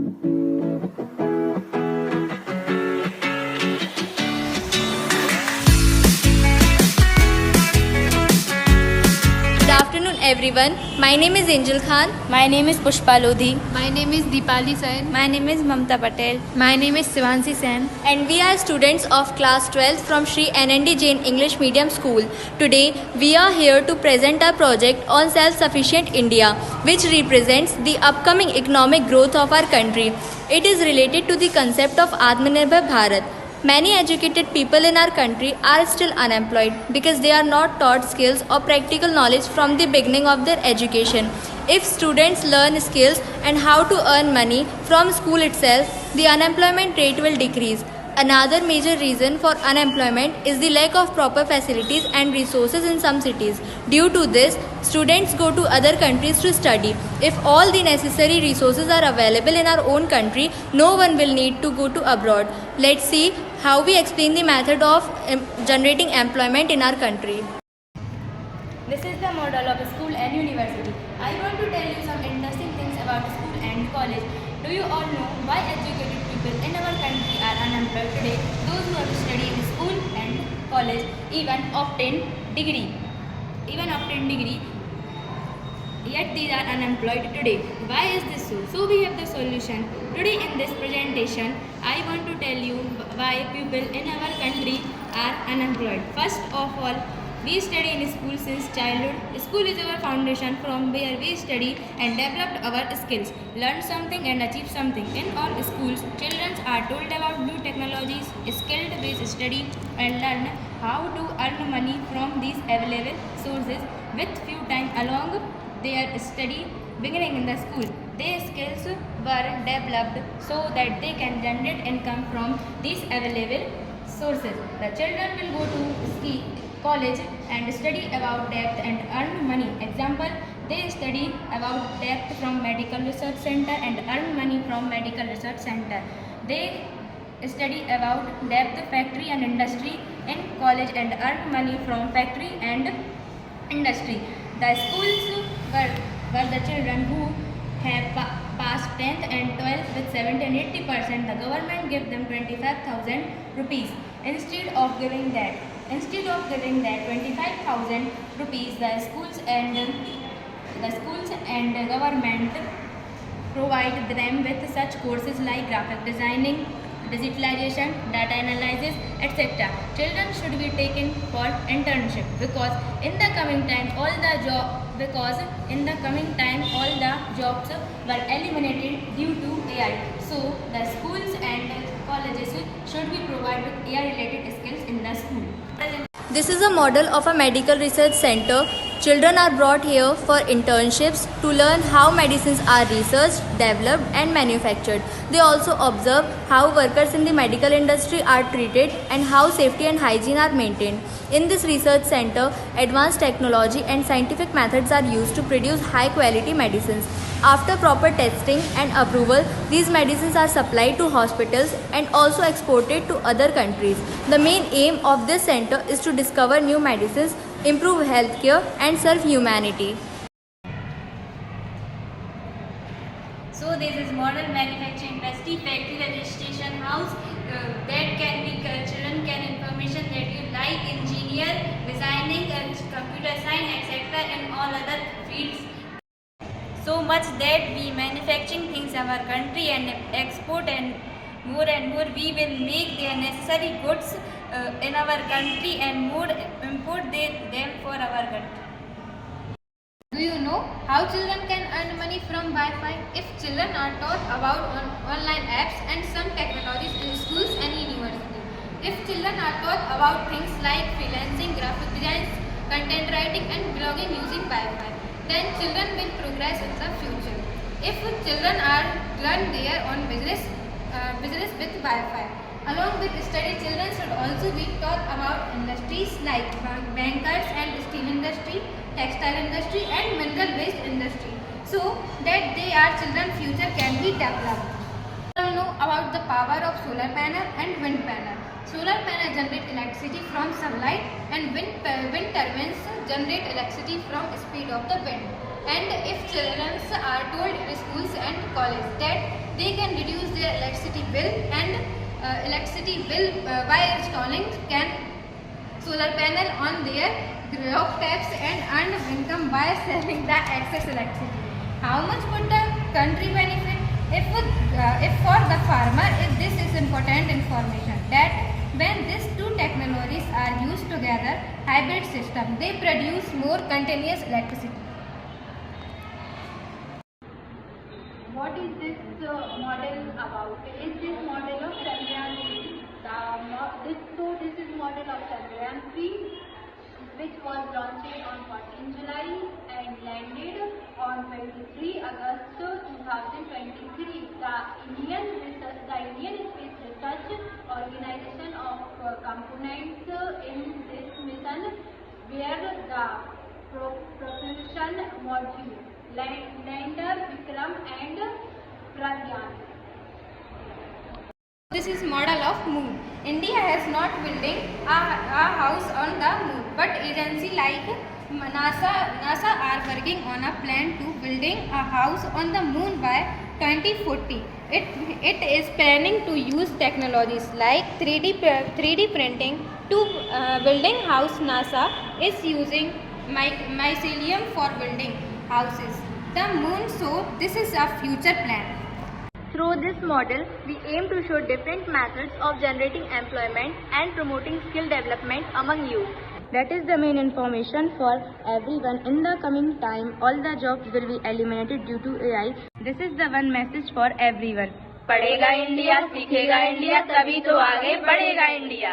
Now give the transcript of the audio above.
Good afternoon, everyone. My name is Angel Khan. My name is Pushpa Lodhi. My name is Deepali Sain. My name is Mamta Patel. My name is Sivansi Sen. And we are students of class 12th from Sri NND Jain English Medium School. Today, we are here to present our project on self-sufficient India, which represents the upcoming economic growth of our country. It is related to the concept of Atmanirbhar Bharat. Many educated people in our country are still unemployed because they are not taught skills or practical knowledge from the beginning of their education. If students learn skills and how to earn money from school itself, the unemployment rate will decrease. Another major reason for unemployment is the lack of proper facilities and resources in some cities. Due to this, students go to other countries to study. If all the necessary resources are available in our own country, no one will need to go to abroad. Let's see how we explain the method of generating employment in our country. This is the model of a school and university. I want to tell you some interesting things about school and college. Do you all know why educated people in our country are unemployed today? Those who have studied in school and college even obtained degree, yet they are unemployed today. Why is this so? So we have the solution. Today in this presentation, I want to tell you why people in our country are unemployed. First of all, we study in school since childhood. School is our foundation from where we study and develop our skills, learn something and achieve something. In all schools, children are told about new technologies, skill-based study and learn how to earn money from these available sources with few time along their study beginning in the school. Their skills were developed so that they can generate income from these available sources. The children will go to college and study about depth and earn money. Example, they study about depth from medical research center and earn money from medical research center. They study about depth factory and industry in college and earn money from factory and industry. The schools were the children who have passed 10th and 12th with 70 and 80%. The government give them 25,000 rupees. Instead of giving that 25,000 rupees, the schools and the government provide them with such courses like graphic designing, digitalization, data analysis, etc. Children should be taken for internship because in the coming time all the jobs were eliminated due to AI. So the schools and colleges should be provided with AI related skills in the school. This is a model of a medical research center. Children are brought here for internships to learn how medicines are researched, developed and manufactured. They also observe how workers in the medical industry are treated and how safety and hygiene are maintained. In this research center, advanced technology and scientific methods are used to produce high quality medicines. After proper testing and approval, these medicines are supplied to hospitals and also exported to other countries. The main aim of this center is to discover new medicines, improve healthcare and serve humanity. So this is model manufacturing industry, factory registration house that can be children can information that you like, engineer, designing, computer science, etc. and all other fields. So much that we manufacturing things in our country and export and more we will make the necessary goods in our country and more import them for our country. Do you know how children can earn money from Wi-Fi? If children are taught about online apps and some technologies in schools and universities. If children are taught about things like freelancing, graphic designs, content writing and blogging using Wi-Fi, then children will progress in the future. If children are learn their own business with Wi-Fi. Along with study, children should also be taught about industries like bankers and steel industry, textile industry and mineral based industry so that their children's future can be developed. You know about the power of solar panel and wind panel. Solar panel generate electricity from sunlight and wind turbines generate electricity from speed of the wind. And if children are told in schools and college that They can reduce their electricity bill by installing solar panel on their rooftops and earn income by selling the excess electricity. How much would the country benefit? If for the farmer, this is important information that when these two technologies are used together, hybrid system, they produce more continuous electricity. What is this model about? Is this model of Chandrayaan 3? This is model of Chandrayaan 3, which was launched on 14 July and landed on 23 August 2023. The Indian Space Research Organization of components in this mission were the propulsion module, lander Vikram and Pragyan. This is model of moon. India has not building a house on the moon, but agency like NASA are working on a plan to building a house on the moon by 2040. It is planning to use technologies like 3D printing to building house. NASA is using mycelium for building houses. The moon, so this is a future plan. Through this model, we aim to show different methods of generating employment and promoting skill development among youth. That is the main information for everyone. In the coming time, all the jobs will be eliminated due to AI. This is the one message for everyone. पढ़ेगा India, सीखेगा India, तभी तो आगे बढ़ेगा India.